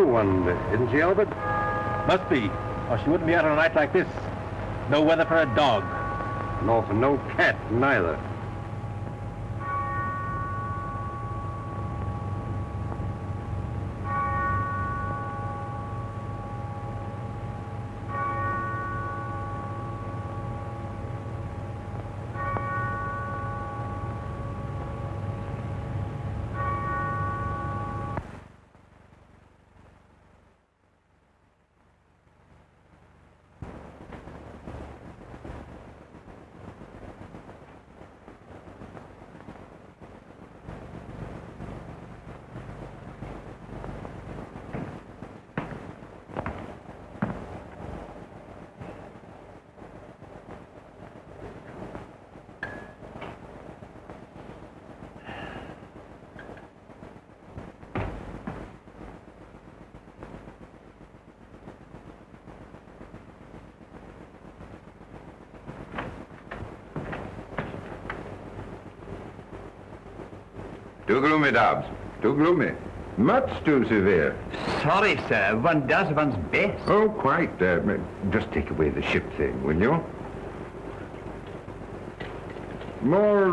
new one, isn't she, Albert? Must be, or she wouldn't be out on a night like this. No weather for a dog. Nor for no cat, neither. Too gloomy, Dobbs. Too gloomy. Much too severe. Sorry, sir. One does one's best. Oh, quite. Just take away the ship thing, will you? More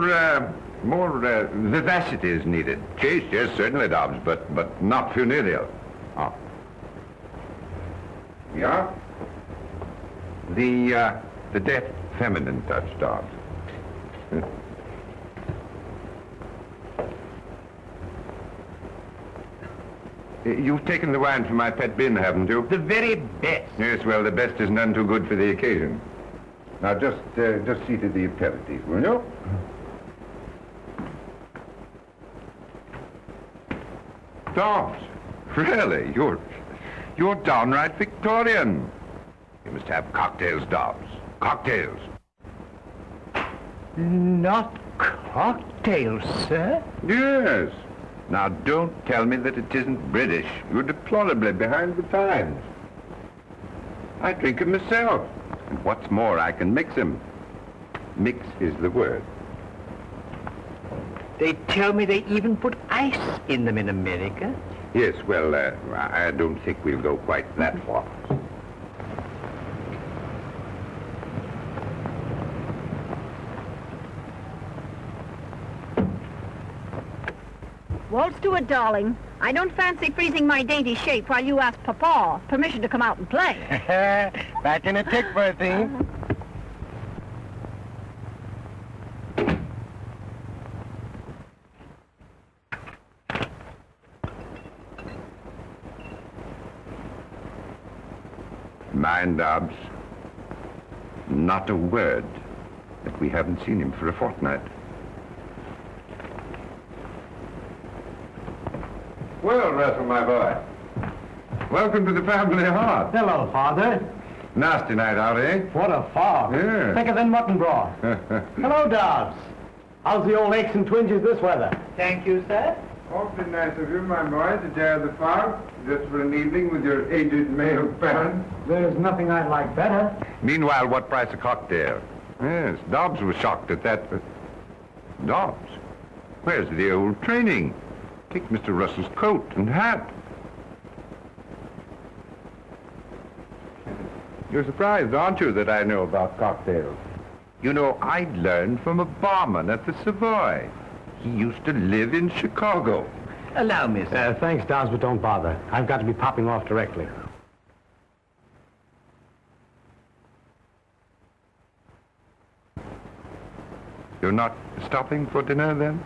vivacity is needed. Chase, yes, certainly, Dobbs, but not funereal. Oh. Yeah? The deft feminine touch, Dobbs. You've taken the wine from my pet bin, haven't you? The very best. Yes, well, the best is none too good for the occasion. Now, just see to the aperitif, will you? Dobbs, really, you're downright Victorian. You must have cocktails, Dobbs. Cocktails. Not cocktails, sir? Yes. Now, don't tell me that it isn't British. You're deplorably behind the times. I drink 'em myself. And what's more, I can mix 'em. Mix is the word. They tell me they even put ice in them in America. Yes, well, I don't think we'll go quite that far. Waltz to it, darling. I don't fancy freezing my dainty shape while you ask Papa permission to come out and play. Back in a tick, Bertie. Mind, Dobbs, not a word that we haven't seen him for a fortnight. Well, Russell, my boy, welcome to the family hearth. Hello, Father. Nasty night out, eh? What a fog. Yeah. Thicker than mutton broth. Hello, Dobbs. How's the old aches and twinges this weather? Thank you, sir. Awfully nice of you, my boy, to dare the fog, just for an evening with your aged male parents. There's nothing I'd like better. Meanwhile, what price a cocktail? Yes, Dobbs was shocked at that. Dobbs? Where's the old training? Take Mr. Russell's coat and hat. You're surprised, aren't you, that I know about cocktails? You know, I learned from a barman at the Savoy. He used to live in Chicago. Allow me, sir. Thanks, Dobbs, but don't bother. I've got to be popping off directly. You're not stopping for dinner, then?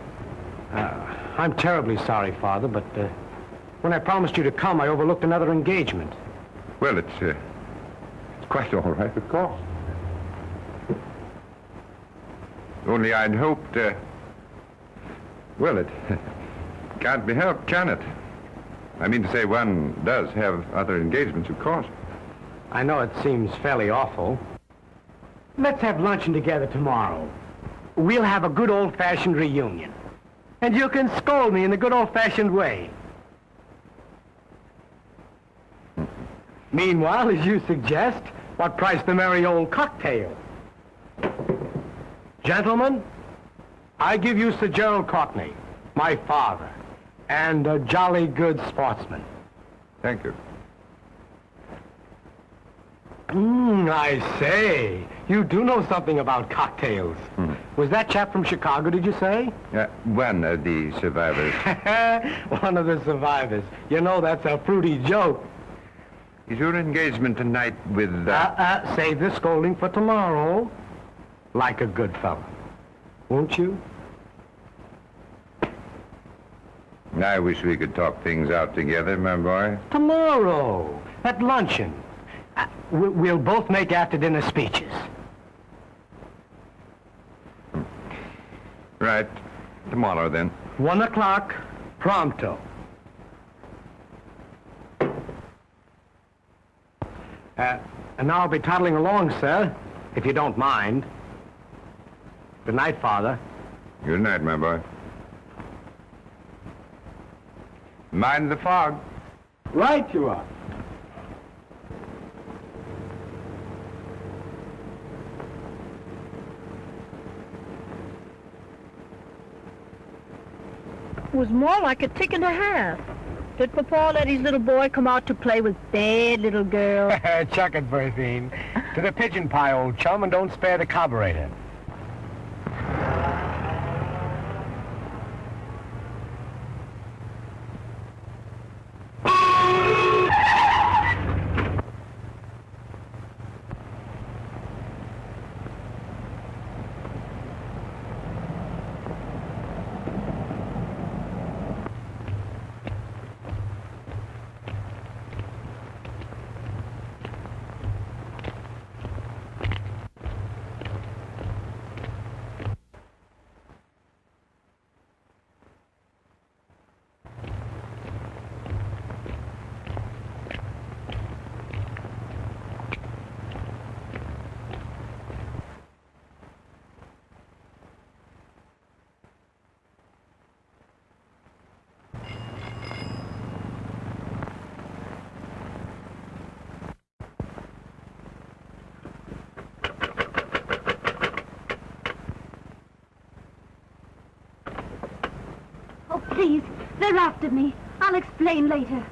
I'm terribly sorry, Father, but when I promised you to come, I overlooked another engagement. Well, it's quite all right, of course. Only I'd hoped, well, it can't be helped, can it? I mean to say, one does have other engagements, of course. I know it seems fairly awful. Let's have luncheon together tomorrow. We'll have a good old-fashioned reunion. And you can scold me in the good old-fashioned way. Meanwhile, as you suggest, what price the merry old cocktail? Gentlemen, I give you Sir Gerald Courtney, my father, and a jolly good sportsman. Thank you. I say, you do know something about cocktails. Was that chap from Chicago, did you say? One of the survivors. One of the survivors. You know, that's a fruity joke. Is your engagement tonight with... Save the scolding for tomorrow. Like a good fella. Won't you? I wish we could talk things out together, my boy. Tomorrow, at luncheon. We'll both make after-dinner speeches. Right. Tomorrow, then. 1 o'clock, pronto. And now I'll be toddling along, sir, if you don't mind. Good night, Father. Good night, my boy. Mind the fog. Right you are. It was more like a tick and a half. Did Papa let his little boy come out to play with bad little girls? Chuck it, Berthine. To the pigeon pie, old chum, and don't spare the carburetor. Please, they're after me. I'll explain later.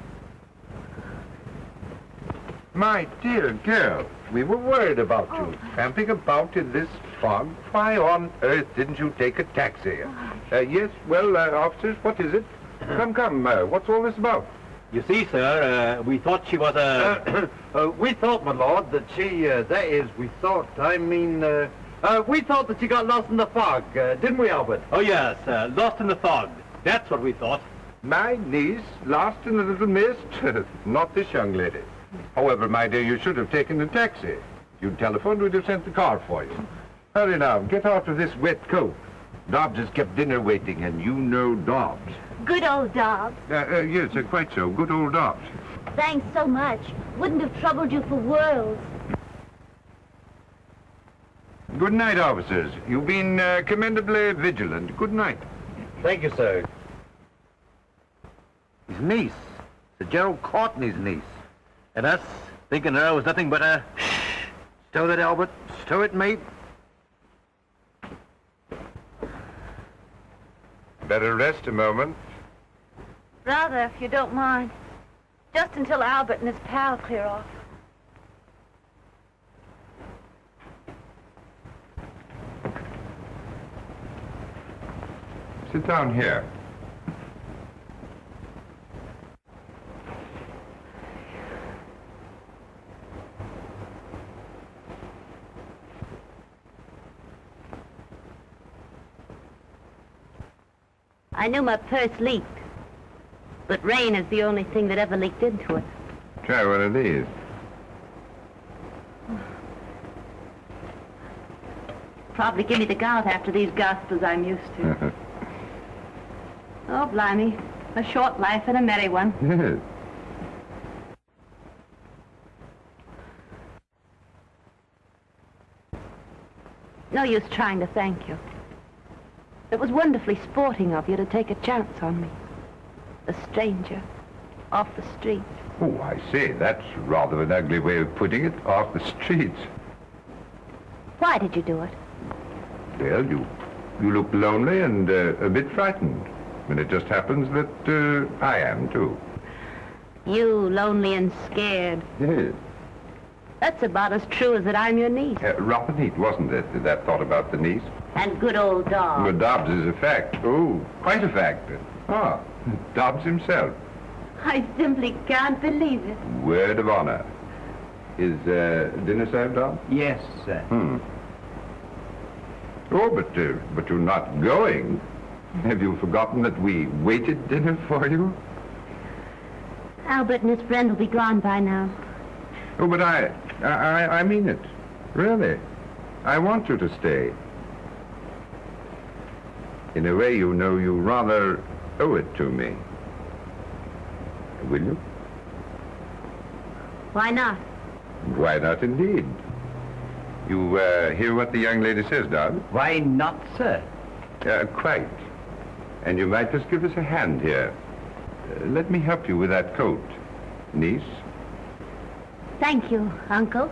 My dear girl, we were worried about you. Tramping about in this fog. Why on earth didn't you take a taxi? Yes, well, officers, what is it? Come, what's all this about? You see, sir, we thought she was a... We thought, my lord, that she, we thought that she got lost in the fog, didn't we, Albert? Oh, yes, lost in the fog. That's what we thought. My niece, lost in a little mist? Not this young lady. However, my dear, you should have taken a taxi. You'd telephoned, we'd have sent the car for you. Hurry now, get out of this wet coat. Dobbs has kept dinner waiting, and you know Dobbs. Good old Dobbs. Yes, quite so. Good old Dobbs. Thanks so much. Wouldn't have troubled you for worlds. Good night, officers. You've been commendably vigilant. Good night. Thank you, sir. His niece. Sir Gerald Courtney's niece. And us, thinking her was nothing but a... Stow it, Albert. Stow it, mate. Better rest a moment. Rather, if you don't mind. Just until Albert and his pal clear off. Sit down here. I knew my purse leaked, but rain is the only thing that ever leaked into it. Try one of these. Probably give me the gout after these gospels I'm used to. Oh, blimey. A short life and a merry one. Yes. No use trying to thank you. It was wonderfully sporting of you to take a chance on me. A stranger, off the street. Oh, I say, that's rather an ugly way of putting it, off the streets. Why did you do it? Well, you look lonely and a bit frightened. And it just happens that I am, too. You, lonely and scared. Yes. That's about as true as that I'm your niece. Rough and neat, wasn't it, that thought about the niece? And good old Dobbs. Well, Dobbs is a fact. Oh, quite a fact. Ah, Dobbs himself. I simply can't believe it. Word of honor. Is dinner served, Dobbs? Yes, sir. Oh, but you're not going. Have you forgotten that we waited dinner for you? Albert and his friend will be gone by now. Oh, but I mean it. Really. I want you to stay. In a way, you know, you rather owe it to me. Will you? Why not? Why not, indeed? You hear what the young lady says, Dodd? Why not, sir? Quite. And you might just give us a hand here. Let me help you with that coat, niece. Thank you, Uncle.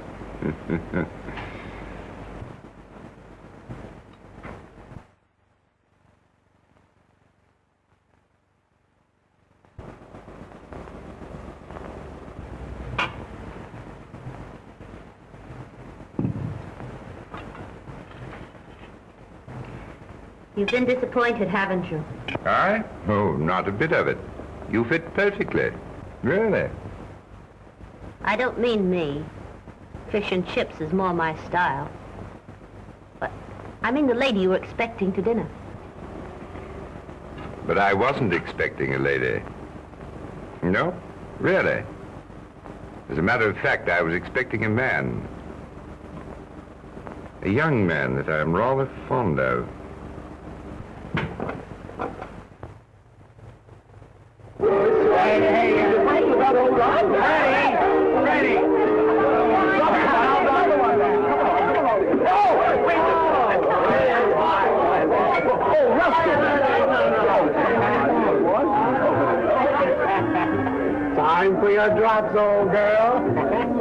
You've been disappointed, haven't you? I? Oh, not a bit of it. You fit perfectly. Really. I don't mean me. Fish and chips is more my style. But I mean the lady you were expecting to dinner. But I wasn't expecting a lady. No, really. As a matter of fact, I was expecting a man. A young man that I'm rather fond of. Time for your drops, old girl.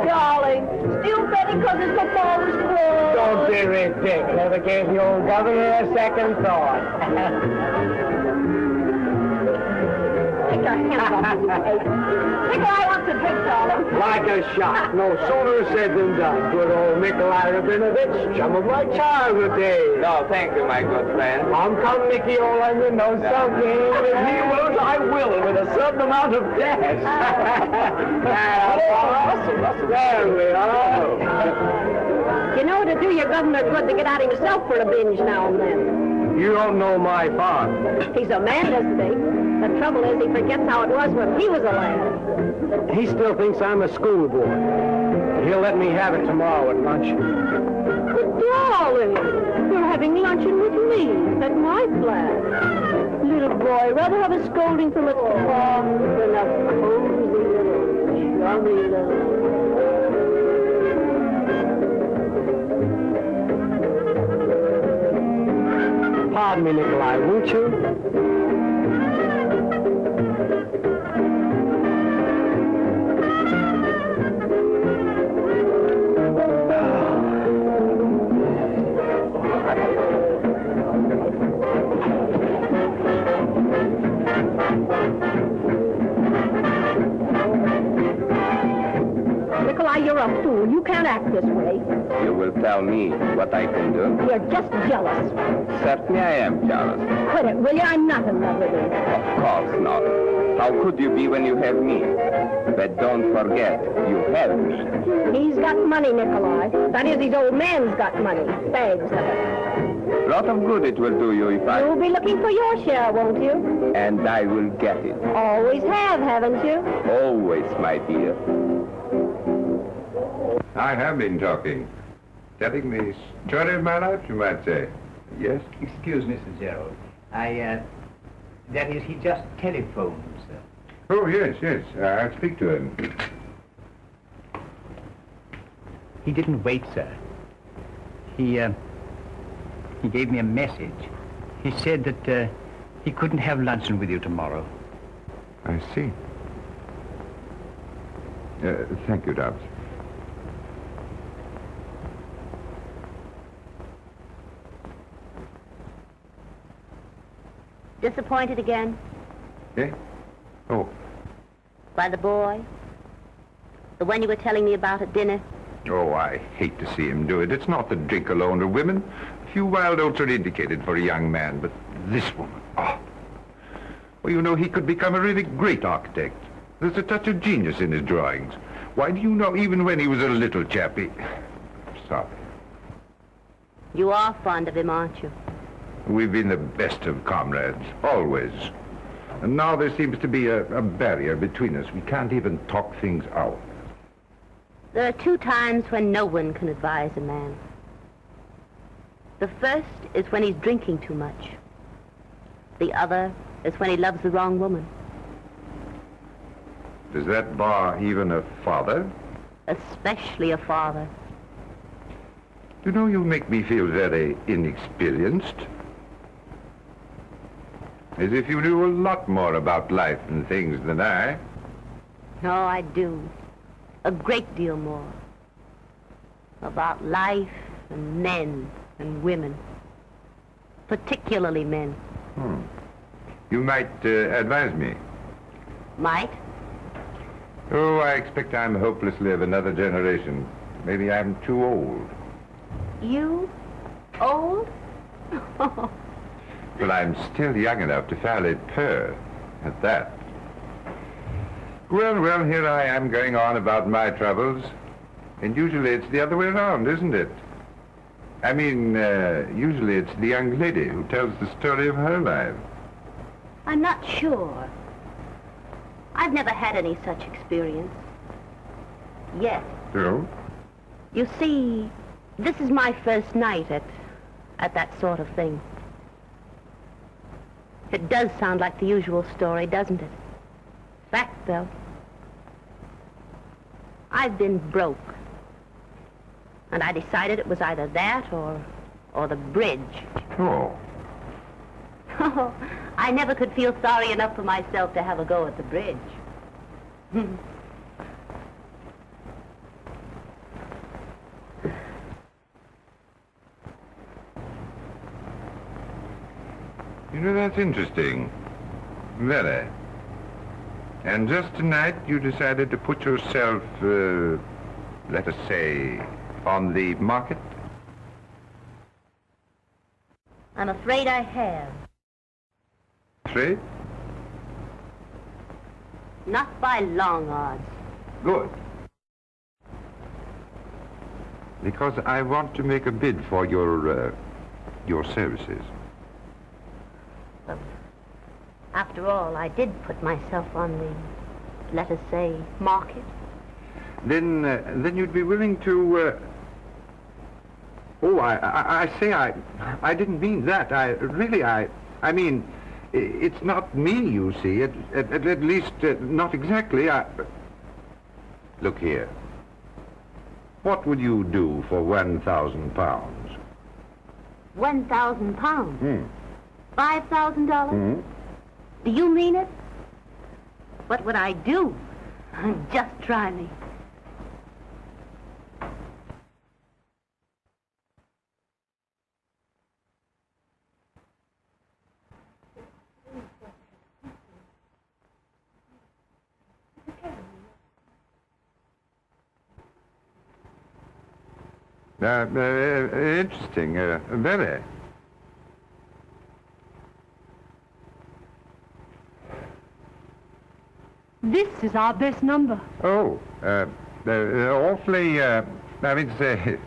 Darling, still betting because it's Papa's clothes. Don't be ridiculous. Never gave the old governor a second thought. Take your hands off me, Nikolai wants a drink, darling. Like a shot. No sooner said than done. Good old Nikolai Rabinovich, chum of my childhood days. No, thank you, my good friend. Come, Nicky, old onion, know something. If he won't, I will, and with a certain amount of gas. There we are. You know, to do your governor good to get out himself for a binge now and then. You don't know my father. He's a man, doesn't he? The trouble is he forgets how it was when he was a lad. He still thinks I'm a schoolboy. He'll let me have it tomorrow at lunch. But darling, you're having luncheon with me at my flat. Little boy, rather have a scolding from its papa than a cozy little, chummy little... Pardon me, Nikolai, won't you? Nikolai, you're a fool. You can't act this way. You will tell me what I can do? You're just jealous. Certainly I am jealous. Quit it, will you? I'm not in love with you. Of course not. How could you be when you have me? But don't forget, you have me. He's got money, Nikolai. That is, his old man's got money. Bags of it. Lot of good it will do you if I... You'll be looking for your share, won't you? And I will get it. Always have, haven't you? Always, my dear. I have been talking. Telling the story of my life, you might say. Yes? Excuse me, Mr. Gerald. That is, he just telephoned, sir. Oh, yes, yes. I'll speak to him. He didn't wait, sir. He gave me a message. He said that he couldn't have luncheon with you tomorrow. I see. Thank you, Dobbs. Disappointed again? Eh? Oh. By the boy? The one you were telling me about at dinner? Oh, I hate to see him do it. It's not the drink alone or women. A few wild oats are indicated for a young man, but this woman, oh. Well, you know, he could become a really great architect. There's a touch of genius in his drawings. Why, do you know, even when he was a little chappy... Sorry. You are fond of him, aren't you? We've been the best of comrades, always. And now there seems to be a barrier between us. We can't even talk things out. There are 2 times when no one can advise a man. The first is when he's drinking too much. The other is when he loves the wrong woman. Does that bar even a father? Especially a father. You know, you make me feel very inexperienced. As if you knew a lot more about life and things than I. Oh, I do. A great deal more. About life and men and women. Particularly men. You might advise me. Might? Oh, I expect I'm hopelessly of another generation. Maybe I'm too old. You? Old? But I'm still young enough to fairly purr at that. Well, here I am going on about my troubles. And usually it's the other way around, isn't it? I mean, usually it's the young lady who tells the story of her life. I'm not sure. I've never had any such experience. Yet. So? You see, this is my first night at that sort of thing. It does sound like the usual story, doesn't it? Fact, though. I've been broke. And I decided it was either that or the bridge. Oh. Oh, I never could feel sorry enough for myself to have a go at the bridge. You know, that's interesting. Very. And just tonight you decided to put yourself, let us say, on the market? I'm afraid I have. Afraid? Not by long odds. Good. Because I want to make a bid for your services. After all, I did put myself on the, let us say, market. Then you'd be willing to, Oh, I didn't mean that. I mean, it's not me, you see. At least, not exactly. Look here. What would you do for 1,000 pounds? 1,000 pounds? $5,000? Do you mean it? What would I do? Just try me. Interesting, very. This is our best number. Oh, awfully, I mean to say,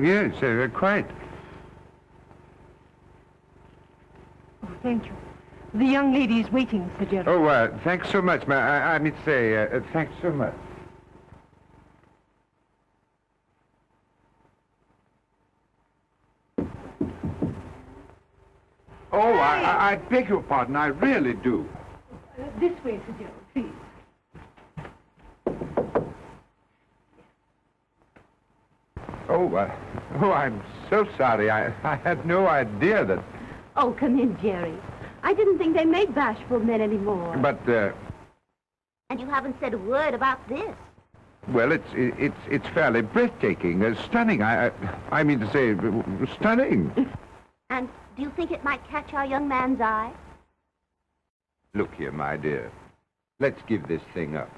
yes, quite. Oh, thank you. The young lady is waiting, Sir Gerald. Oh, thanks so much, I mean to say, thanks so much. Oh, I beg your pardon, I really do. This way, Sir Gerald, please. Oh, I'm so sorry. I had no idea that... Oh, come in, Jerry. I didn't think they made bashful men anymore. But, And you haven't said a word about this. well, it's fairly breathtaking, stunning. I mean to say, stunning. And do you think it might catch our young man's eye? Look here, my dear. Let's give this thing up.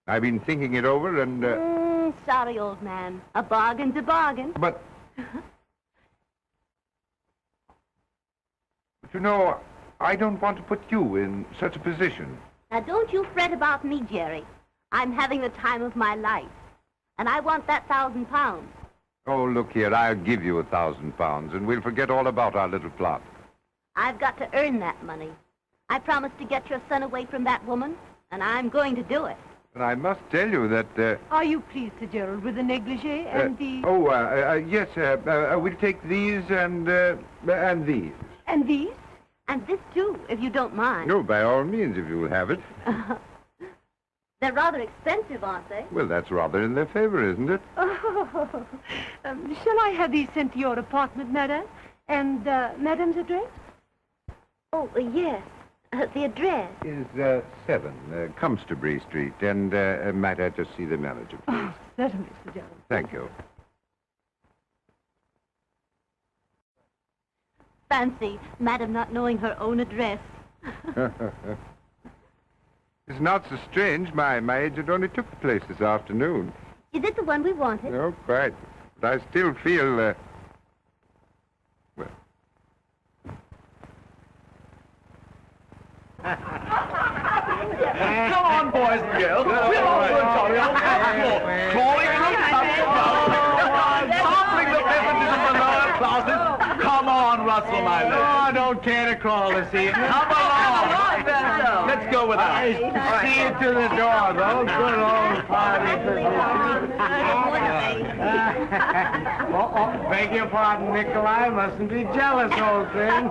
I've been thinking it over and... Sorry, old man. A bargain's a bargain. But... But you know, I don't want to put you in such a position. Now, don't you fret about me, Jerry. I'm having the time of my life. And I want that £1,000. Oh, look here, I'll give you £1,000, and we'll forget all about our little plot. I've got to earn that money. I promised to get your son away from that woman, and I'm going to do it. And I must tell you that... Are you pleased, Sir Gerald, with the negligee and the... yes, we'll take these and these. And these? And this, too, if you don't mind. No, by all means, if you'll have it. They're rather expensive, aren't they? Well, that's rather in their favor, isn't it? Oh, shall I have these sent to your apartment, madame? And, madame's address? Oh, yes. The address. Is 7, Comstobury Street. And might I just see the manager, please? Oh, certainly, Sir Gerald. Thank you. Fancy, Madame not knowing her own address. It's not so strange. My agent only took the place this afternoon. Is it the one we wanted? No, quite. But I still feel, well... Come on, boys and girls. We're off to a jolly old festival. Calling from sampling the beverages of the lower classes. Come on, Russell, my lad. Oh, don't care to call this evening. Come along. Let's go with us. See you to the door, though. Good old party. Beg your pardon, Nikolai. Mustn't be jealous, old thing.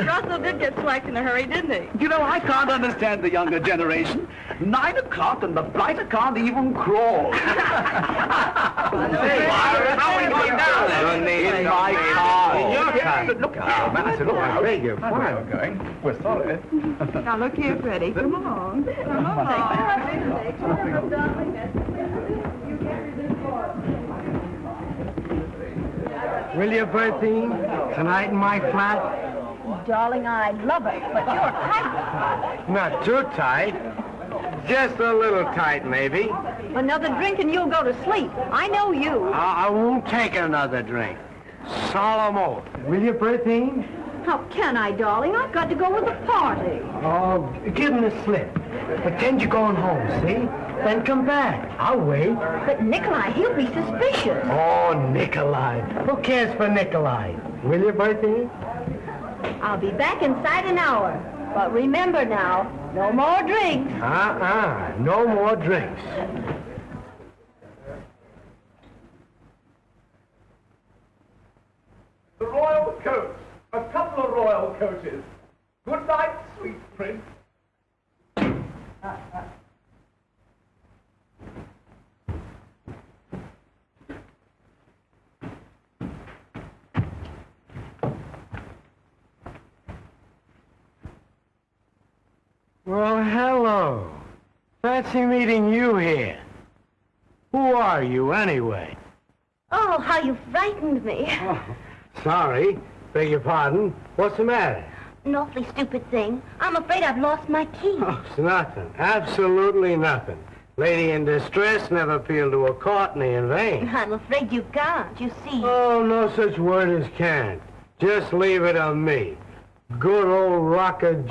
Russell did get swacked in a hurry, didn't he? You know, I can't understand the younger generation. 9 o'clock and the blighter can't even crawl. How are we going down there? In my car. In your car? Look, I said, look, I beg your pardon. We're going. We're sorry. Now, look here, Freddie. Come on. Come on. Will you, Bertie? Tonight in my flat? Darling, I love it, but you're tight. Not too tight. Just a little tight, maybe. Another drink and you'll go to sleep. I know you. I won't take another drink. Solemn oath. Will you, Bertie? How can I, darling? I've got to go with the party. Oh, give him the slip. Pretend you're going home, see? Then come back. I'll wait. But Nikolai, he'll be suspicious. Oh, Nikolai. Who cares for Nikolai? Will you, Bertie? I'll be back inside an hour. But remember now, no more drinks. No more drinks. The royal coach. A couple of royal coaches. Good night, sweet prince. Well, hello. Fancy meeting you here. Who are you, anyway? Oh, how you frightened me. Oh, sorry. Beg your pardon. What's the matter? An awfully stupid thing. I'm afraid I've lost my key. Oh, it's nothing. Absolutely nothing. Lady in distress never appealed to a Courtney in vain. I'm afraid you can't, you see. Oh, no such word as can't. Just leave it on me. Good old rocket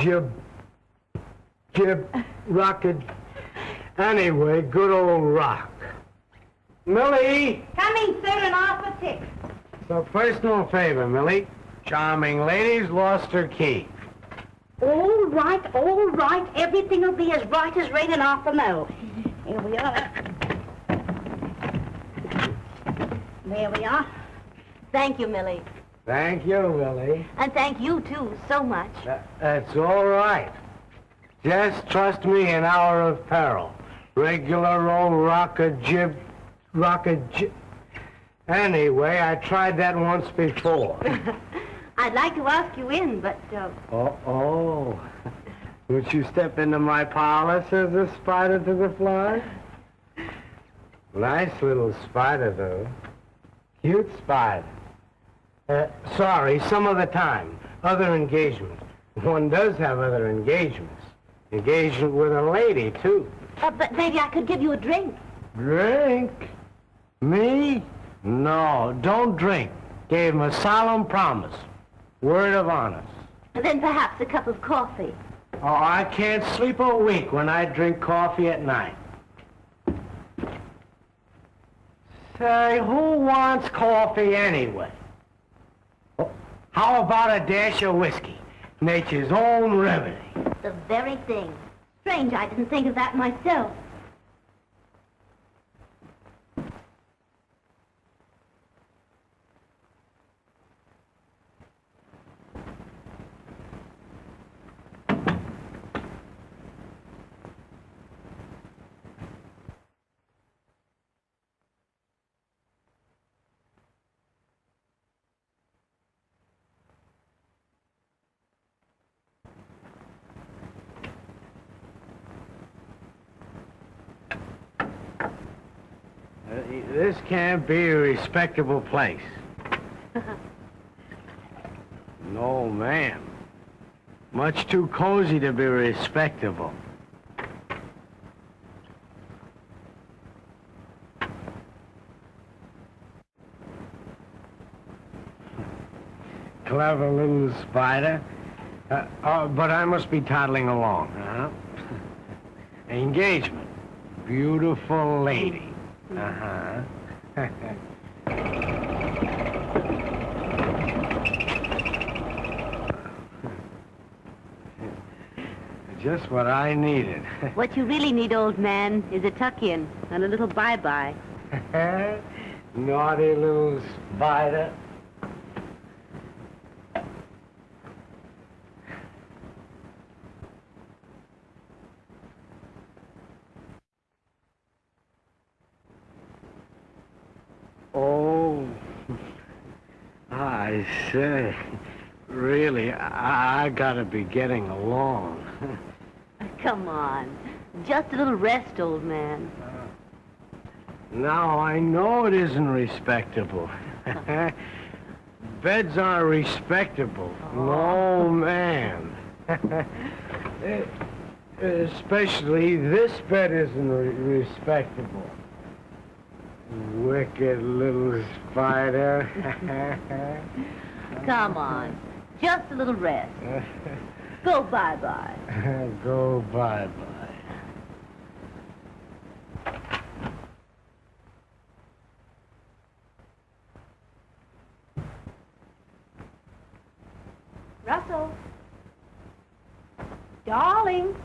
rocket. Anyway, good old rock. Millie! Coming, sir, and off a tick. So personal favor, Millie. Charming lady's lost her key. All right. Everything will be as bright as raining off the mill. Here we are. There we are. Thank you, Millie. Thank you, Millie. And thank you, too, so much. That's all right. Just trust me in hour of peril. Regular old rocket jib. Anyway, I tried that once before. I'd like to ask you in, but... Oh. Would you step into my parlor, says the spider to the fly? Nice little spider, though. Cute spider. Sorry, some other time. Other engagements. One does have other engagements. Engagement with a lady, too. But maybe I could give you a drink. Drink? Me? No, don't drink. Gave him a solemn promise. Word of honor. And then perhaps a cup of coffee. Oh, I can't sleep a week when I drink coffee at night. Say, who wants coffee anyway? Oh, how about a dash of whiskey? Nature's own remedy. The very thing. Strange, I didn't think of that myself. This can't be a respectable place. No, ma'am. Much too cozy to be respectable. Clever little spider. But I must be toddling along, huh? Engagement. Beautiful lady. Uh-huh. Just what I needed. What you really need, old man, is a tuck-in and a little bye-bye. Naughty little spider. Oh, I say, really, I gotta be getting along. Come on. Just a little rest, old man. Now, I know it isn't respectable. Beds aren't respectable. No, man. Especially this bed isn't respectable. Wicked little spider. Come on. Just a little rest. Go bye-bye. Go bye-bye. Russell. Darling.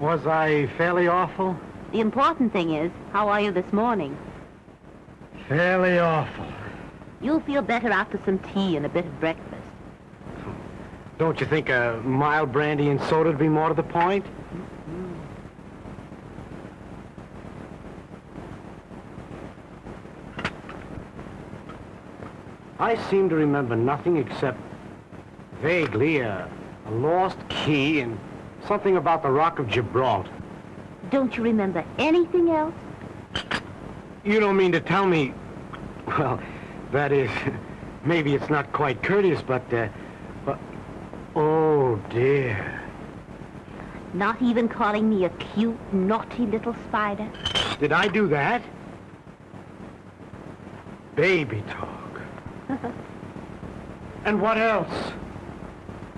Was I fairly awful? The important thing is, how are you this morning? Fairly awful. You'll feel better after some tea and a bit of breakfast. Don't you think a mild brandy and soda would be more to the point? I seem to remember nothing except vaguely a lost key and something about the Rock of Gibraltar. Don't you remember anything else? You don't mean to tell me... Well, that is... Maybe it's not quite courteous, but... Oh, dear. Not even calling me a cute, naughty little spider? Did I do that? Baby talk. And what else?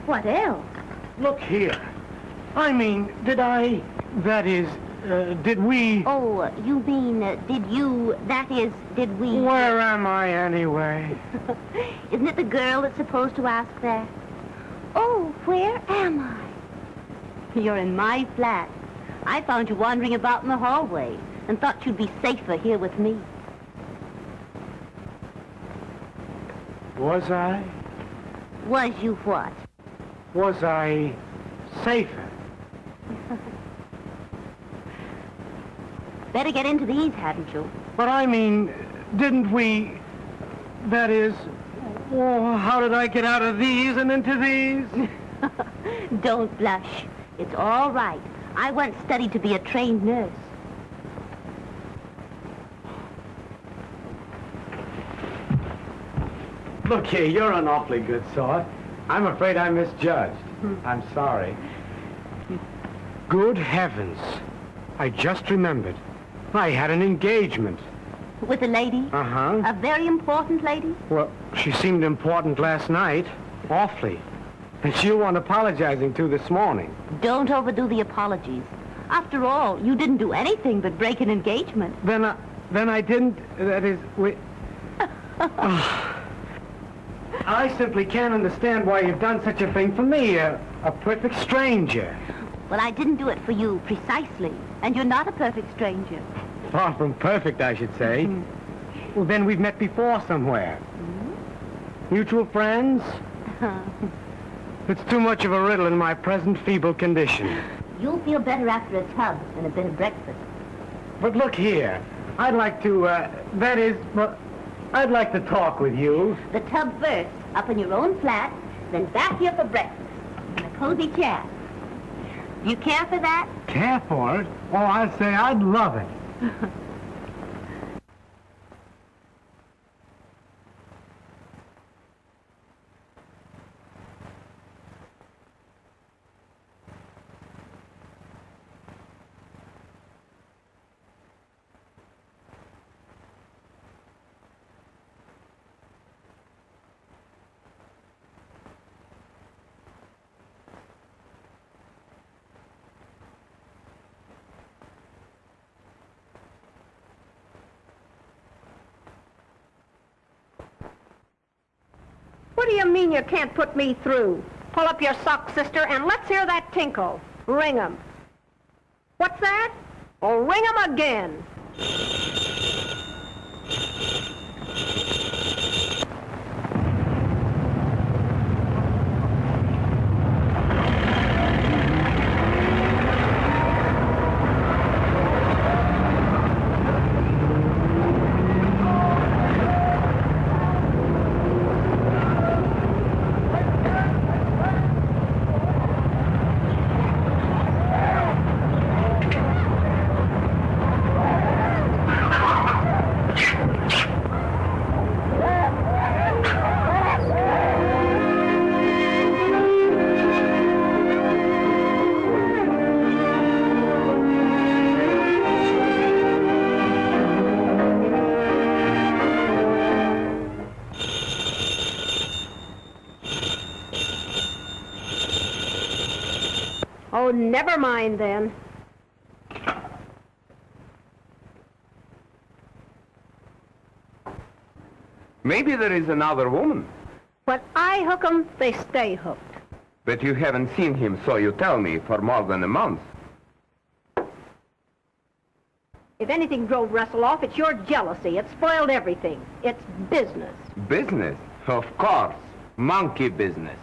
What else? Look here. I mean, did I... That is, did we... Oh, you mean, did you... That is, did we... Where am I, anyway? Isn't it the girl that's supposed to ask that? Oh, where am I? You're in my flat. I found you wandering about in the hallway and thought you'd be safer here with me. Was I? Was you what? Was I safer? Better get into these, hadn't you? But I mean, didn't we... That is... Oh, how did I get out of these and into these? Don't blush. It's all right. I once studied to be a trained nurse. Look here, you're an awfully good sort. I'm afraid I misjudged. I'm sorry. Good heavens. I just remembered. I had an engagement. With a lady? Uh-huh. A very important lady? Well, she seemed important last night. Awfully. And she'll want apologizing to this morning. Don't overdo the apologies. After all, you didn't do anything but break an engagement. Then I didn't... That is... I simply can't understand why you've done such a thing for me, a perfect stranger. Well, I didn't do it for you, precisely. And you're not a perfect stranger. Far from perfect, I should say. Well, then we've met before somewhere. Mutual friends? It's too much of a riddle in my present feeble condition. You'll feel better after a tub and a bit of breakfast. But look here. I'd like to, that is, well, I'd like to talk with you. The tub first, up in your own flat, then back here for breakfast. And a cozy chat. Do you care for that? Care for it? Oh, I'd say I'd love it. What do you mean you can't put me through? Pull up your socks, sister, and let's hear that tinkle. Ring 'em. What's that? Oh, ring 'em again. Oh, never mind then. Maybe there is another woman. When I hook 'em, they stay hooked. But you haven't seen him, so you tell me, for more than a month. If anything drove Russell off, it's your jealousy. It spoiled everything. It's business. Business? Of course. Monkey business.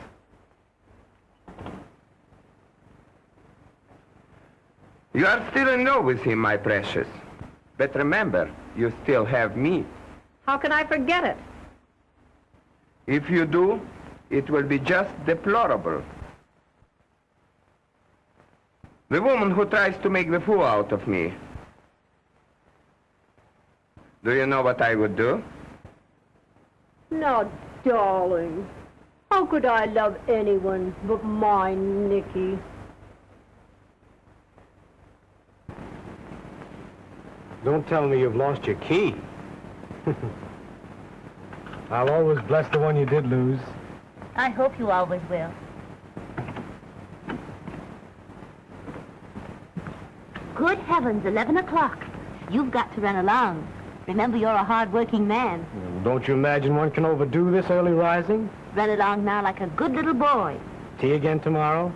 You are still in love with him, my precious. But remember, you still have me. How can I forget it? If you do, it will be just deplorable. The woman who tries to make the fool out of me. Do you know what I would do? Now, darling, how could I love anyone but my Nicky? Don't tell me you've lost your key. I'll always bless the one you did lose. I hope you always will. Good heavens, 11 o'clock. You've got to run along. Remember, you're a hard-working man. Don't you imagine one can overdo this early rising? Run along now like a good little boy. Tea again tomorrow?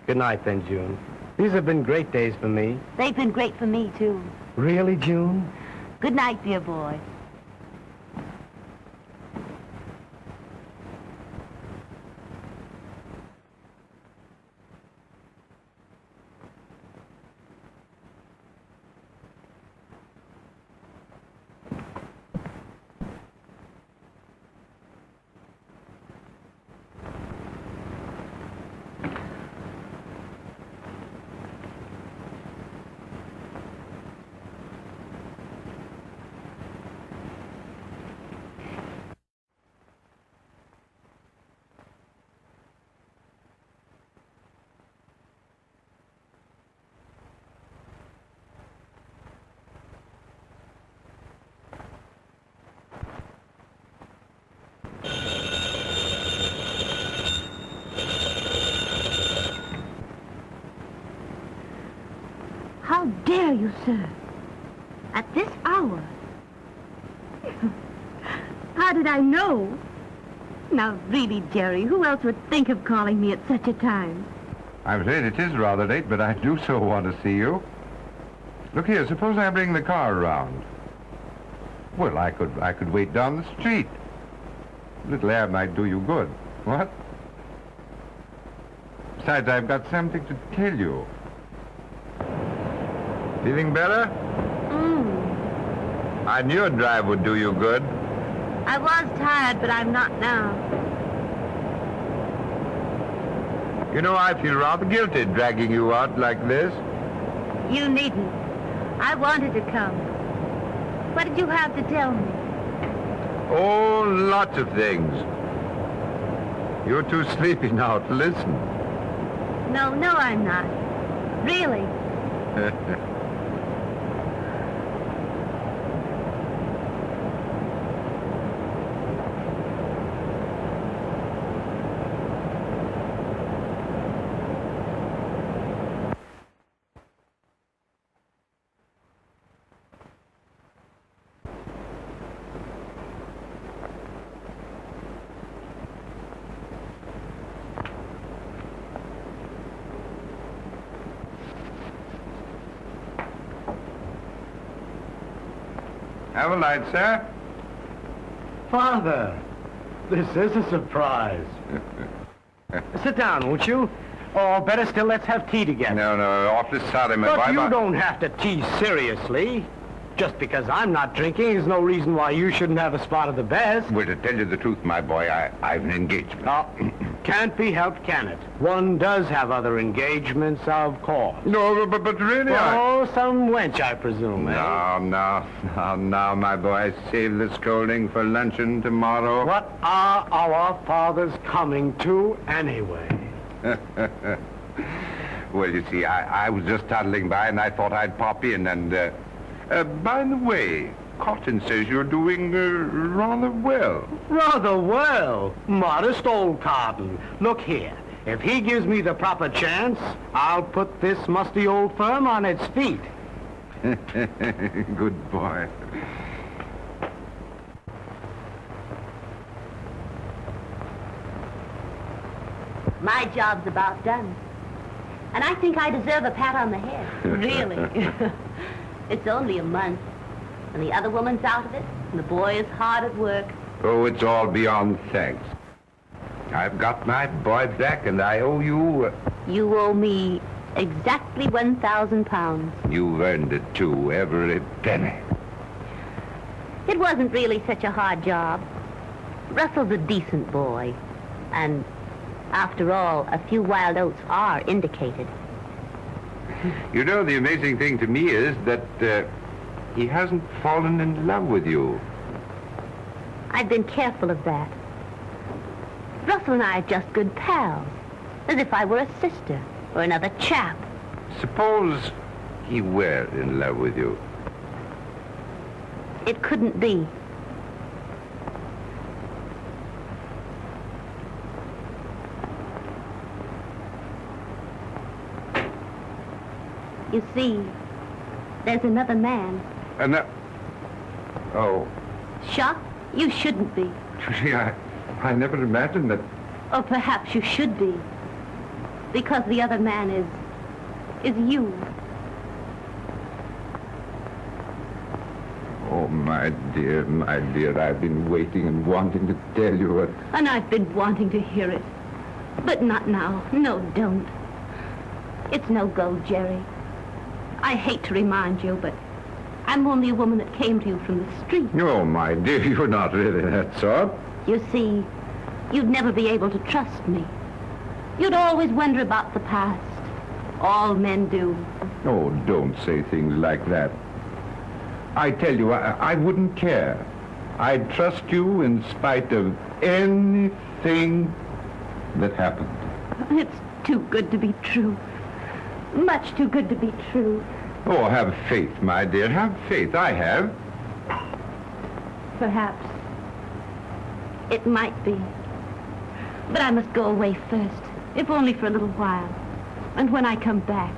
Good night, then, June. These have been great days for me. They've been great for me, too. Really, June? Good night, dear boy. How dare you, sir? At this hour? How did I know? Now, really, Jerry, who else would think of calling me at such a time? I'm afraid it is rather late, but I do so want to see you. Look here, suppose I bring the car around. Well, I could wait down the street. A little air might do you good. What? Besides, I've got something to tell you. Feeling better? I knew a drive would do you good. I was tired, but I'm not now. You know, I feel rather guilty dragging you out like this. You needn't. I wanted to come. What did you have to tell me? Oh, lots of things. You're too sleepy now to listen. No, I'm not. Really. Have a light, sir. Father, this is a surprise. Sit down, won't you? Or better still, let's have tea together. No, awfully sorry, my boy. But you don't have to tease seriously. Just because I'm not drinking is no reason why you shouldn't have a spot of the best. Well, to tell you the truth, my boy, I've an engagement. No, can't be helped, can it? One does have other engagements, of course. No, but really, Oh, some wench, I presume, eh? No, my boy. Save the scolding for luncheon tomorrow. What are our fathers coming to, anyway? Well, you see, I was just toddling by, and I thought I'd pop in, and, by the way, Cotton says you're doing, rather well. Rather well. Modest old Cotton. Look here. If he gives me the proper chance, I'll put this musty old firm on its feet. Good boy. My job's about done. And I think I deserve a pat on the head. Really. It's only a month. And the other woman's out of it, and the boy is hard at work. Oh, it's all beyond thanks. I've got my boy back, and I owe you... You owe me exactly 1,000 pounds. You've earned it, too, every penny. It wasn't really such a hard job. Russell's a decent boy. And after all, a few wild oats are indicated. You know, the amazing thing to me is that he hasn't fallen in love with you. I've been careful of that. Russell and I are just good pals, as if I were a sister or another chap. Suppose he were in love with you. It couldn't be. You see, there's another man. Oh. Shocked? You shouldn't be. Gee, I never imagined that. Or perhaps you should be. Because the other man is you. Oh, my dear, I've been waiting and wanting to tell you what... And I've been wanting to hear it. But not now. No, don't. It's no go, Jerry. I hate to remind you, but I'm only a woman that came to you from the street. Oh, my dear, you're not really that sort. You see, you'd never be able to trust me. You'd always wonder about the past. All men do. Oh, don't say things like that. I tell you, I wouldn't care. I'd trust you in spite of anything that happened. It's too good to be true. Much too good to be true. Oh, have faith, my dear. Have faith. I have. Perhaps. It might be. But I must go away first, if only for a little while. And when I come back,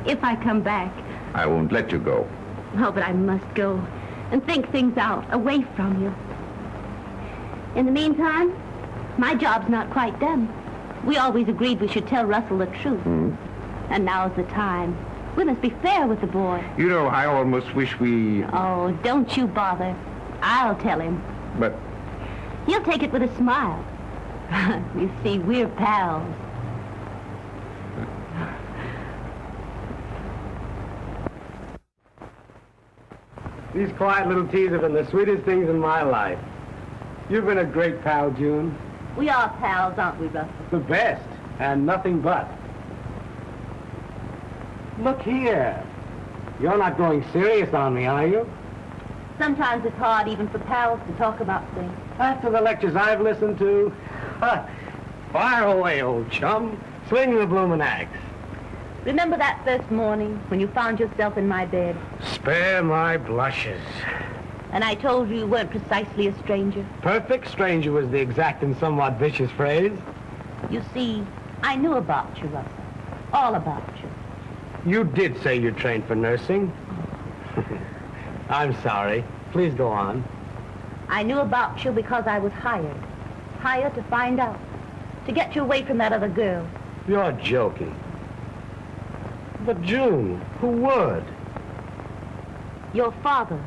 if I come back... I won't let you go. Oh, but I must go and think things out, away from you. In the meantime, my job's not quite done. We always agreed we should tell Russell the truth. And now's the time. We must be fair with the boy. You know, I almost wish we... Oh, don't you bother. I'll tell him. But... He'll take it with a smile. You see, we're pals. These quiet little teas have been the sweetest things in my life. You've been a great pal, June. We are pals, aren't we, Russell? The best, and nothing but. Look here. You're not going serious on me, are you? Sometimes it's hard even for pals to talk about things. After the lectures I've listened to, fire away, old chum. Swing the bloomin' axe. Remember that first morning when you found yourself in my bed? Spare my blushes. And I told you you weren't precisely a stranger? Perfect stranger was the exact and somewhat vicious phrase. You see, I knew about you, Russell. All about you. You did say you trained for nursing. I'm sorry. Please go on. I knew about you because I was hired. Hired to find out. To get you away from that other girl. You're joking. But June, who would? Your father.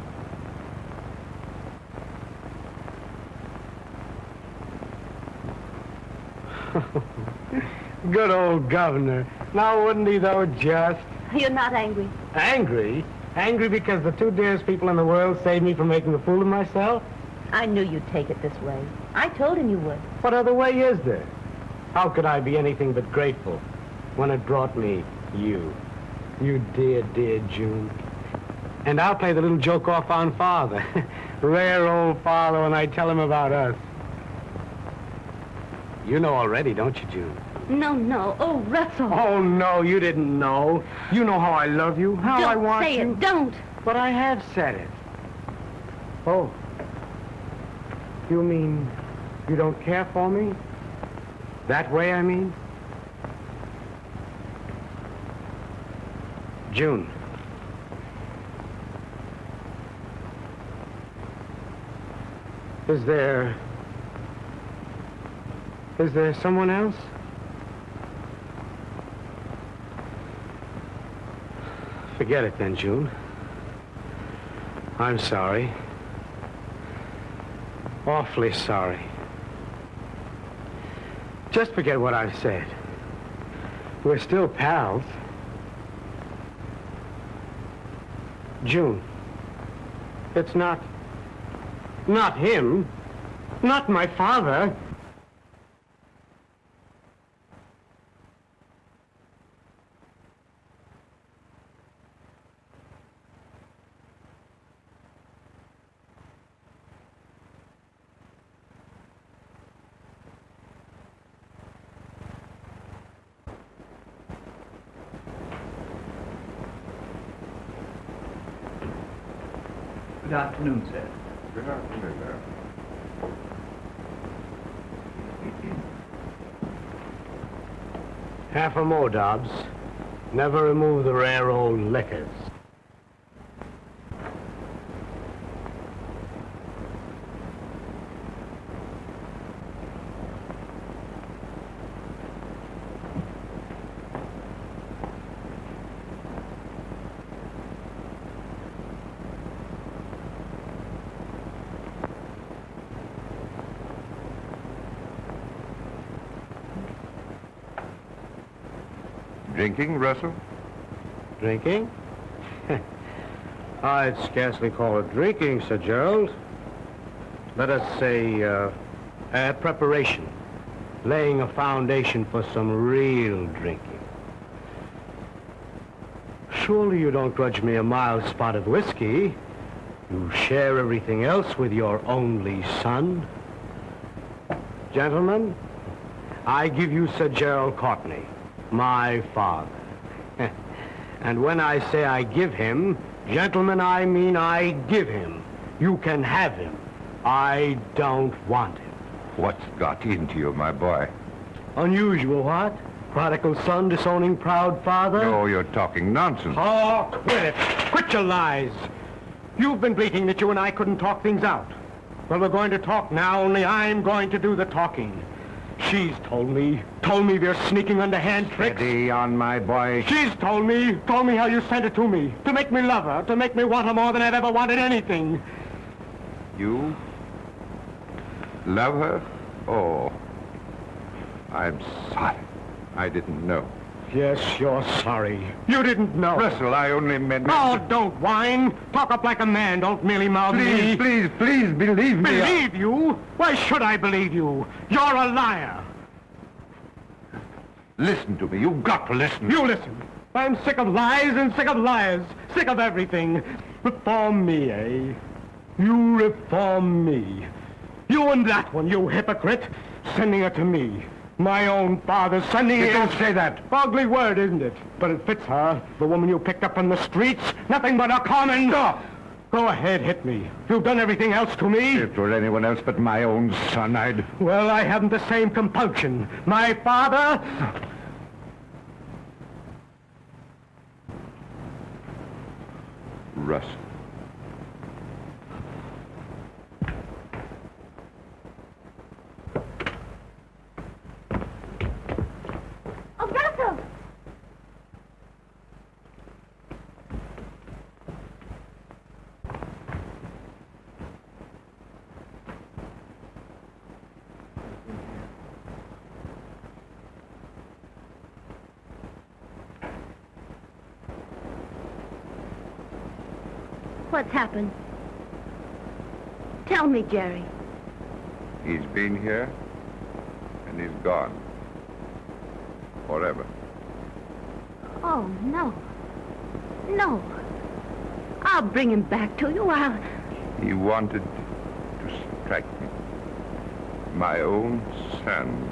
Good old governor. Now, wouldn't he, though, just? You're not angry. Angry? Angry because the two dearest people in the world saved me from making a fool of myself? I knew you'd take it this way. I told him you would. What other way is there? How could I be anything but grateful when it brought me you? You dear, dear June. And I'll play the little joke off on Father. Rare old Father when I tell him about us. You know already, don't you, June? No. Oh, Russell. Oh, no, you didn't know. You know how I love you, how I want you. Don't say it, don't. But I have said it. Oh. You mean you don't care for me? That way, I mean? June. Is there someone else? Forget it then, June. I'm sorry. Awfully sorry. Just forget what I've said. We're still pals. June, it's not him, not my father. Good afternoon, sir. Good afternoon, sir. Half a more, Dobbs. Never remove the rare old liquors. Drinking, Russell? Drinking? I'd scarcely call it drinking, Sir Gerald. Let us say, preparation. Laying a foundation for some real drinking. Surely you don't grudge me a mild spot of whiskey. You share everything else with your only son. Gentlemen, I give you Sir Gerald Courtney, my father. And when I say I give him, gentlemen, I mean I give him. You can have him. I don't want him. What's got into you, my boy? Unusual, what? Prodigal son disowning proud father? No, you're talking nonsense. Oh, quit it. Quit your lies. You've been bleating that you and I couldn't talk things out. Well, we're going to talk now, only I'm going to do the talking. She's told me they're sneaking underhand tricks. Steady on, my boy. She's told me how you sent it to me, to make me love her, to make me want her more than I've ever wanted anything. You love her? Oh, I'm sorry. I didn't know. Yes, you're sorry. You didn't know. Russell, I only meant... Oh, don't whine. Talk up like a man. Don't merely mouth me. Please believe me. Believe you? Why should I believe you? You're a liar. Listen to me. You've got to listen. You listen. I'm sick of lies and sick of liars. Sick of everything. Reform me, eh? You reform me. You and that one, you hypocrite. Sending her to me. My own father sending her... Don't say that. Ugly word, isn't it? But it fits her. The woman you picked up on the streets. Nothing but a common... Stop. Go ahead, hit me. You've done everything else to me. If it were anyone else but my own son, I'd... Well, I haven't the same compunction. My father... Russ. Oh, Russell! What's happened? Tell me, Jerry. He's been here, and he's gone. Forever. Oh, no. No. I'll bring him back to you. He wanted to strike me. My own son.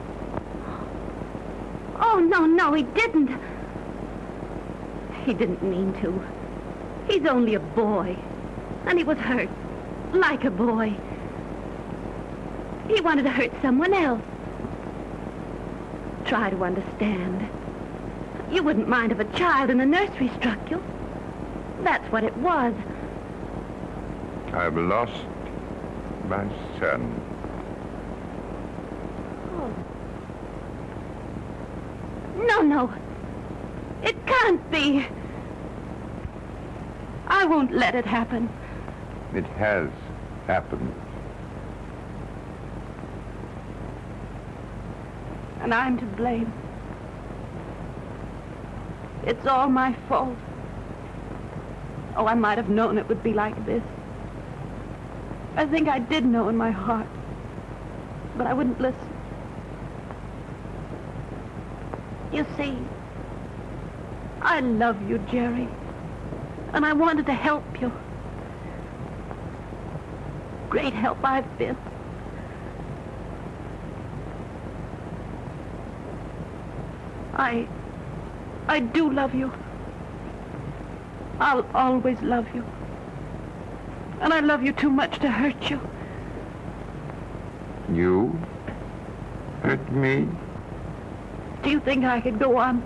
Oh, no, he didn't. He didn't mean to. He's only a boy. And he was hurt. Like a boy. He wanted to hurt someone else. Try to understand. You wouldn't mind if a child in the nursery struck you. That's what it was. I've lost my son. Oh. No. It can't be. I won't let it happen. It has happened. And I'm to blame. It's all my fault. Oh, I might have known it would be like this. I think I did know in my heart. But I wouldn't listen. You see, I love you, Jerry. And I wanted to help you. Great help I've been. I do love you. I'll always love you. And I love you too much to hurt you. You hurt me? Do you think I could go on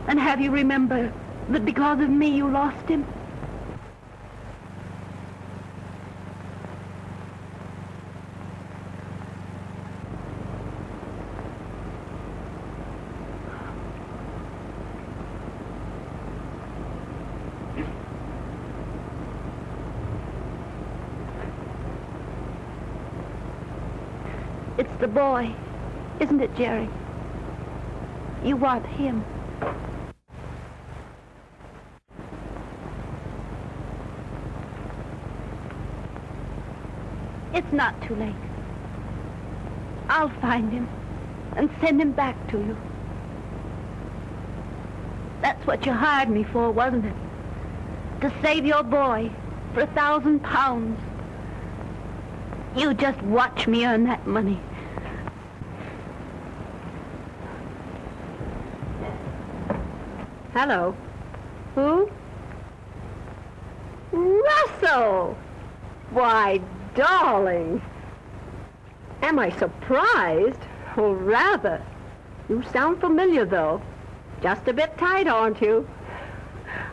and have you remember that because of me you lost him? It's the boy, isn't it, Jerry? You want him. It's not too late. I'll find him and send him back to you. That's what you hired me for, wasn't it? To save your boy for 1,000 pounds. You just watch me earn that money. Hello. Who? Russell! Why, darling. Am I surprised? Oh, rather. You sound familiar, though. Just a bit tight, aren't you?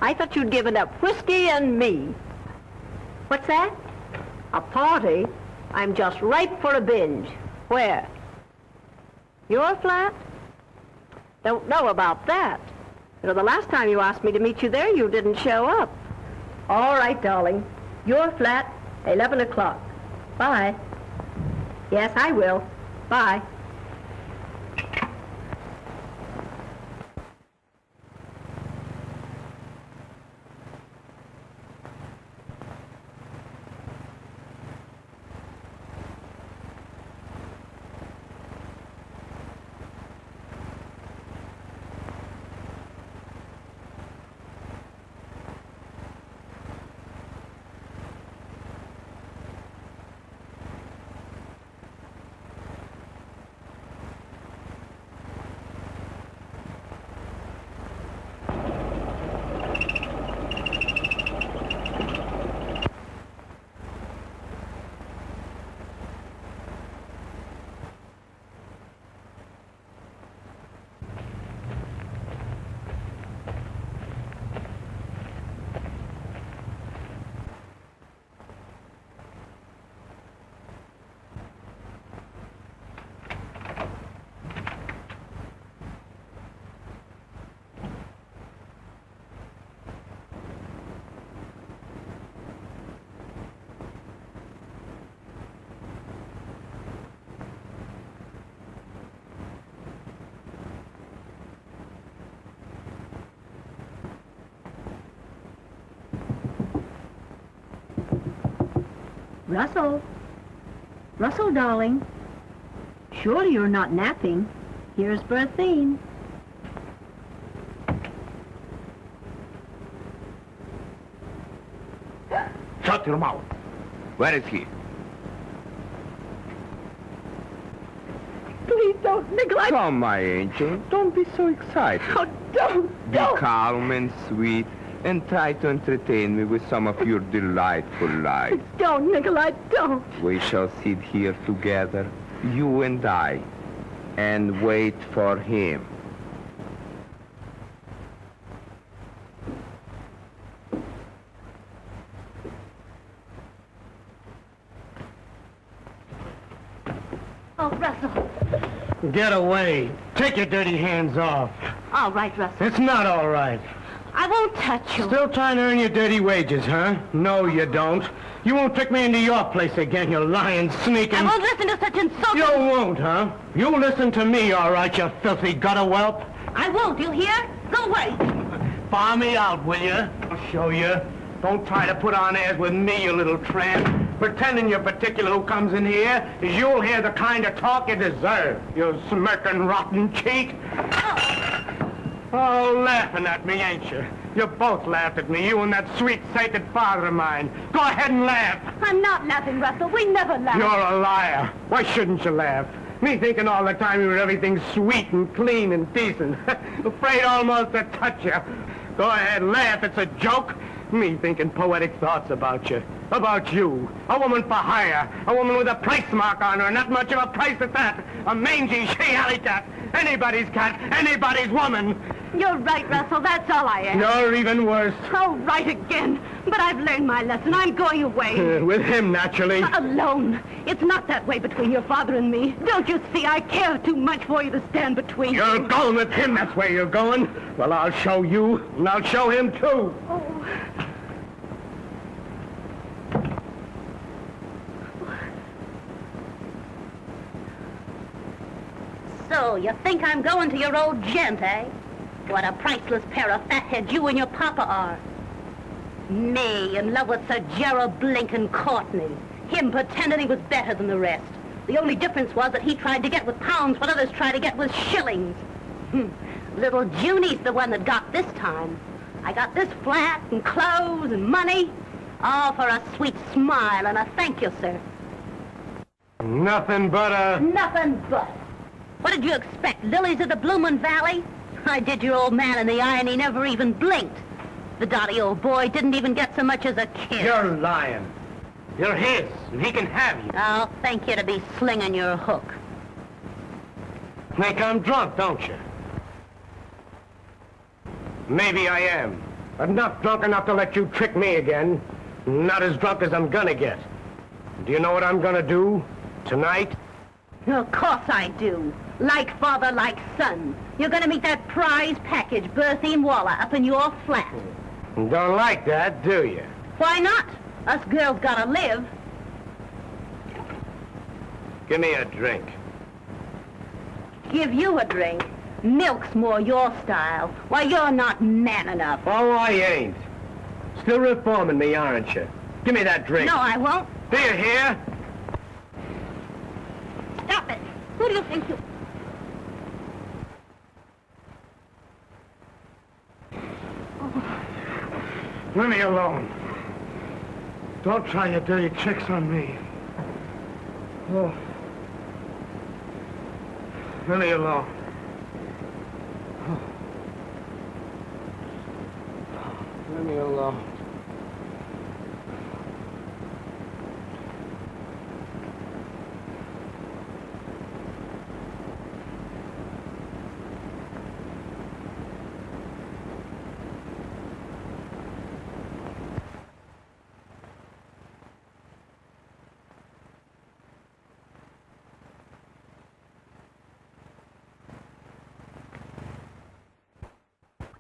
I thought you'd given up whiskey and me. What's that? A party? I'm just ripe for a binge. Where? Your flat? Don't know about that. You know, the last time you asked me to meet you there, you didn't show up. All right, darling. Your flat, 11 o'clock. Bye. Yes, I will. Bye. Russell. Russell, darling. Surely you're not napping. Here's Berthine. Shut your mouth. Where is he? Please don't neglect. Come, my angel. Don't be so excited. Oh, don't. Be calm and sweet and try to entertain me with some of your delightful lies. Don't, Nikolai, don't. We shall sit here together, you and I, and wait for him. Oh, Russell. Get away. Take your dirty hands off. All right, Russell. It's not all right. I won't touch you. Still trying to earn your dirty wages, huh? No, you don't. You won't trick me into your place again, you lying, sneaking... I won't listen to such insulting... You won't, huh? You listen to me, all right, you filthy gutter whelp. I won't, you hear? Go away. Bar me out, will you? I'll show you. Don't try to put on airs with me, you little tramp. Pretending you're particular who comes in here is you'll hear the kind of talk you deserve, you smirking, rotten cheat. Oh, laughing at me, ain't you? You both laughed at me, you and that sweet, sated father of mine. Go ahead and laugh. I'm not laughing, Russell. We never laugh. You're a liar. Why shouldn't you laugh? Me thinking all the time you were everything sweet and clean and decent. Afraid almost to touch you. Go ahead, laugh. It's a joke. Me thinking poetic thoughts about you. About you. A woman for hire. A woman with a price mark on her. Not much of a price at that. A mangy, she-alley cat. Anybody's cat. Anybody's woman. You're right, Russell. That's all I am. You're even worse. Oh, right again. But I've learned my lesson. I'm going away. With him, naturally. Alone. It's not that way between your father and me. Don't you see? I care too much for you to stand between you. You're going with him. That's where you're going. Well, I'll show you. And I'll show him, too. Oh. So, you think I'm going to your old gent, eh? What a priceless pair of fatheads you and your papa are. Me, in love with Sir Gerald Blinken Courtney. Him pretending he was better than the rest. The only difference was that he tried to get with pounds what others tried to get with shillings. Little Junie's the one that got this time. I got this flat and clothes and money. All for a sweet smile and a thank you, sir. Nothing but a... Nothing but. What did you expect, lilies of the bloomin' valley? I did your old man in the eye and he never even blinked. The dotty old boy didn't even get so much as a kiss. You're lying. You're his, and he can have you. I'll thank you to be slinging your hook. Think I'm drunk, don't you? Maybe I am. But not drunk enough to let you trick me again. Not as drunk as I'm gonna get. Do you know what I'm gonna do tonight? Of course I do. Like father, like son. You're gonna meet that prize package, Berthine Waller, up in your flat. Don't like that, do you? Why not? Us girls gotta live. Give me a drink. Give you a drink? Milk's more your style. Why, you're not man enough. Oh, I ain't. Still reforming me, aren't you? Give me that drink. No, I won't. Do you hear? Stop it. Who do you think you... Leave me alone. Don't try your dirty tricks on me. Oh. Leave me alone. Oh. Leave me alone.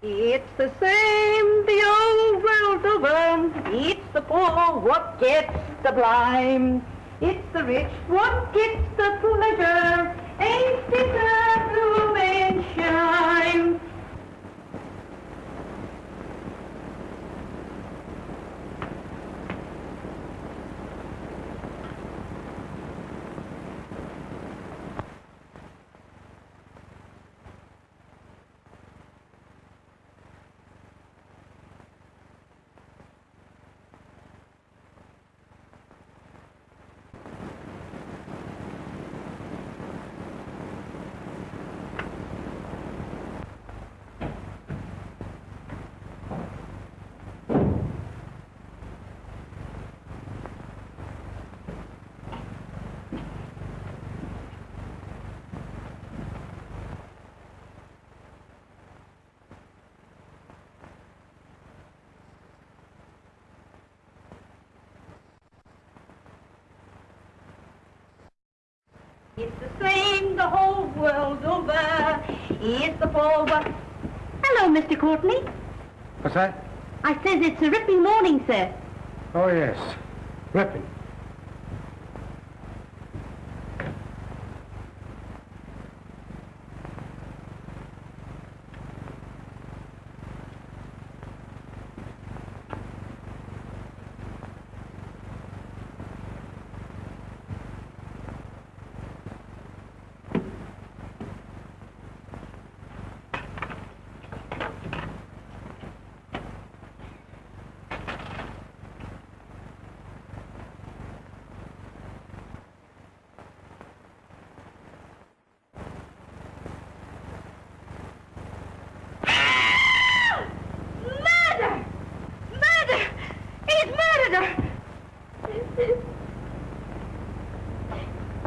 It's the same the old world over. It's the poor what gets the blame. It's the rich what gets the pleasure. Ain't it a bloomin' shame? It's the same the whole world over. It's the poor what... Hello, Mr. Courtney. What's that? I says it's a ripping morning, sir. Oh, yes. Ripping.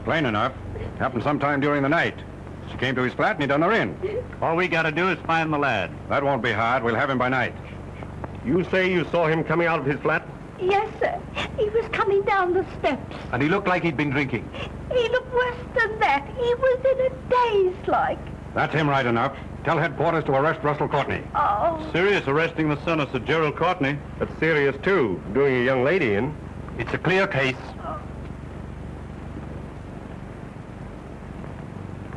Plain enough. Happened sometime during the night. She came to his flat and he done her in. All we gotta do is find the lad. That won't be hard. We'll have him by night. You say you saw him coming out of his flat? Yes, sir. He was coming down the steps. And he looked like he'd been drinking. He looked worse than that. He was in a daze like. That's him right enough. Tell headquarters to arrest Russell Courtney. Oh. Serious arresting the son of Sir Gerald Courtney. That's serious, too, doing a young lady in. It's a clear case.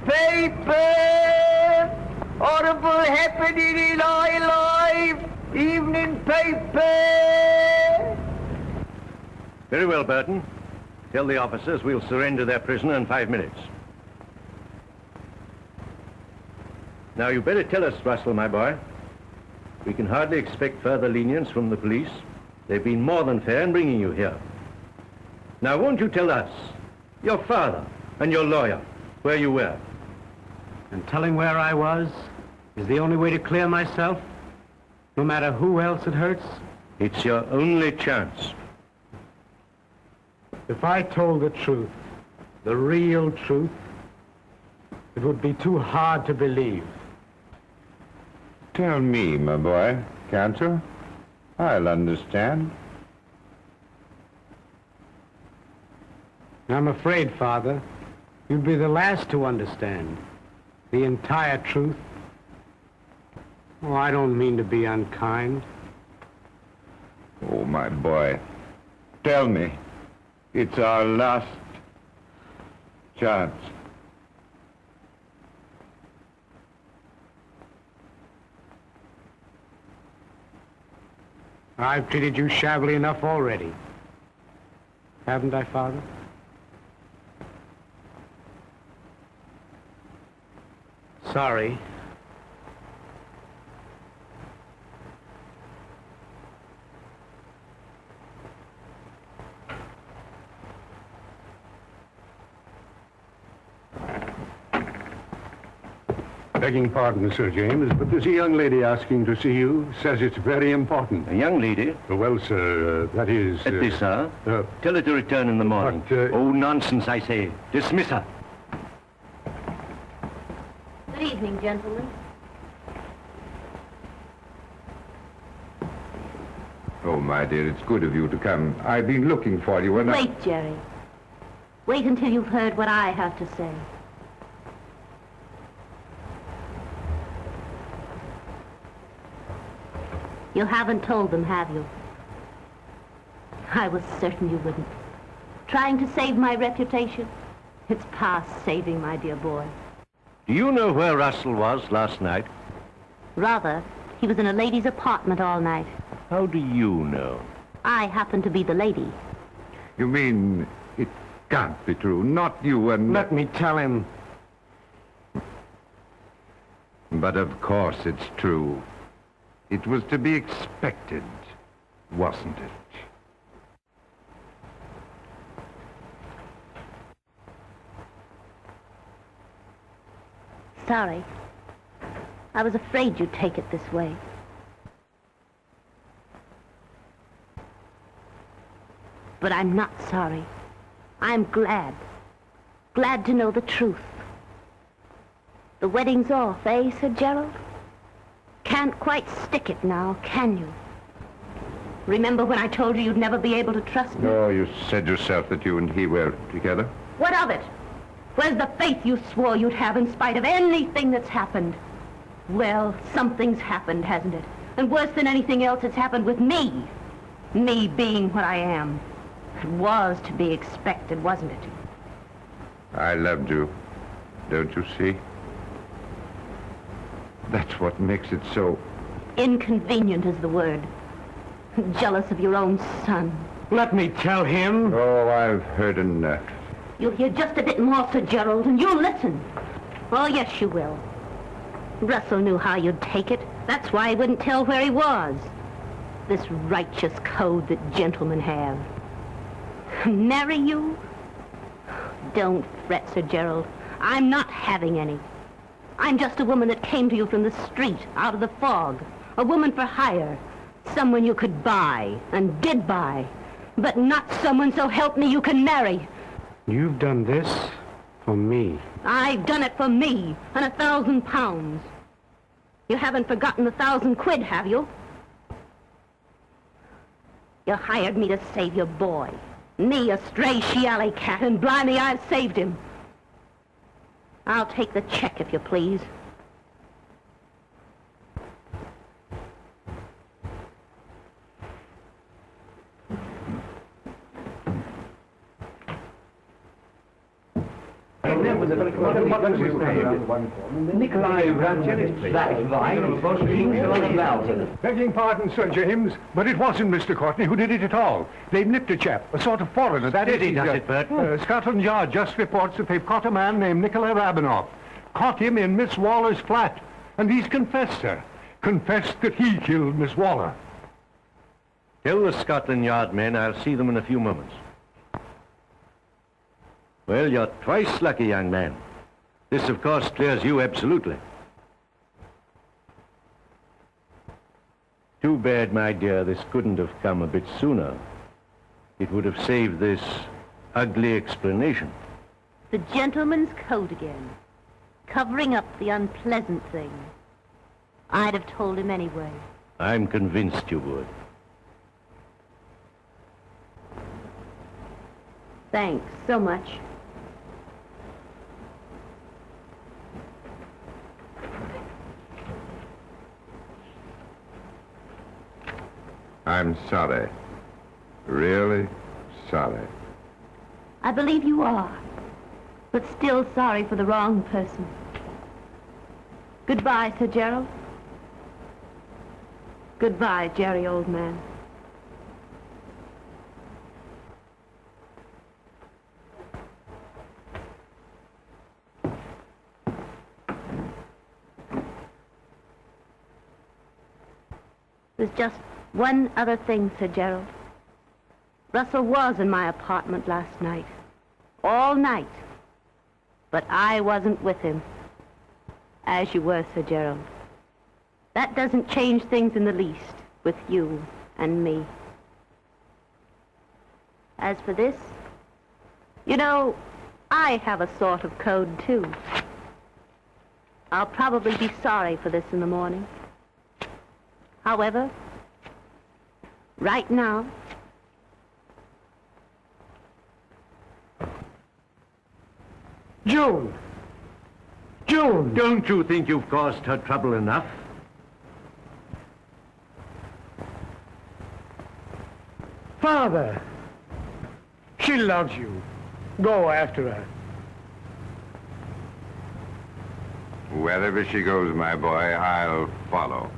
Paper! Horrible happening in our life! Evening paper! Very well, Burton. Tell the officers we'll surrender their prisoner in 5 minutes. Now, you better tell us, Russell, my boy. We can hardly expect further lenience from the police. They've been more than fair in bringing you here. Now, won't you tell us, your father and your lawyer, where you were? And telling where I was is the only way to clear myself, no matter who else it hurts. It's your only chance. If I told the truth, the real truth, it would be too hard to believe. Tell me, my boy, can't you? I'll understand. I'm afraid, Father, you'd be the last to understand the entire truth. Oh, I don't mean to be unkind. Oh, my boy, tell me. It's our last chance. I've treated you shabbily enough already. Haven't I, Father? Sorry. Begging pardon, Sir James, but there's a young lady asking to see you. Says it's very important. A young lady? Well, sir, that is... At this hour? Tell her to return in the morning. But, Oh, nonsense, I say. Dismiss her. Good evening, gentlemen. Oh, my dear, it's good of you to come. I've been looking for you and Wait, Jerry. Wait until you've heard what I have to say. You haven't told them, have you? I was certain you wouldn't. Trying to save my reputation? It's past saving, my dear boy. Do you know where Russell was last night? Rather, he was in a lady's apartment all night. How do you know? I happen to be the lady. You mean it can't be true? Not you and... Let me tell him. But of course it's true. It was to be expected, wasn't it? Sorry. I was afraid you'd take it this way. But I'm not sorry. I'm glad. Glad to know the truth. The wedding's off, eh, Sir Gerald? Can't quite stick it now, can you? Remember when I told you you'd never be able to trust me? Oh, you said yourself that you and he were together. What of it? Where's the faith you swore you'd have in spite of anything that's happened? Well, something's happened, hasn't it? And worse than anything else, it's happened with me. Me being what I am. It was to be expected, wasn't it? I loved you. Don't you see? That's what makes it so... Inconvenient is the word. Jealous of your own son. Let me tell him. Oh, I've heard enough. You'll hear just a bit more, Sir Gerald, and you'll listen. Oh, yes, you will. Russell knew how you'd take it. That's why he wouldn't tell where he was. This righteous code that gentlemen have. Marry you? Don't fret, Sir Gerald. I'm not having any. I'm just a woman that came to you from the street, out of the fog. A woman for hire. Someone you could buy, and did buy. But not someone, so help me, you can marry. You've done this for me. I've done it for me, and 1,000 pounds. You haven't forgotten the 1,000 quid, have you? You hired me to save your boy. Me, a stray she-alley cat, and blimey, I've saved him. I'll take the check, if you please. Begging pardon, Sir James, but it wasn't Mr. Courtney who did it at all. They've nipped a chap, a sort of foreigner. That is, does it, Burton? Scotland Yard just reports that they've caught a man named Nicola Rabinoff. Caught him in Miss Waller's flat. And he's confessed, sir. Confessed that he killed Miss Waller. Tell the Scotland Yard men I'll see them in a few moments. Well, you're twice lucky, young man. This, of course, clears you absolutely. Too bad, my dear, this couldn't have come a bit sooner. It would have saved this ugly explanation. The gentleman's code again. Covering up the unpleasant thing. I'd have told him anyway. I'm convinced you would. Thanks so much. I'm sorry. Really sorry. I believe you are, but still sorry for the wrong person. Goodbye, Sir Gerald. Goodbye, Jerry, old man. There's just one other thing, Sir Gerald. Russell was in my apartment last night. All night. But I wasn't with him. As you were, Sir Gerald. That doesn't change things in the least with you and me. As for this, you know, I have a sort of code, too. I'll probably be sorry for this in the morning. However, right now... June! June! Don't you think you've caused her trouble enough? Father! She loves you. Go after her. Wherever she goes, my boy, I'll follow.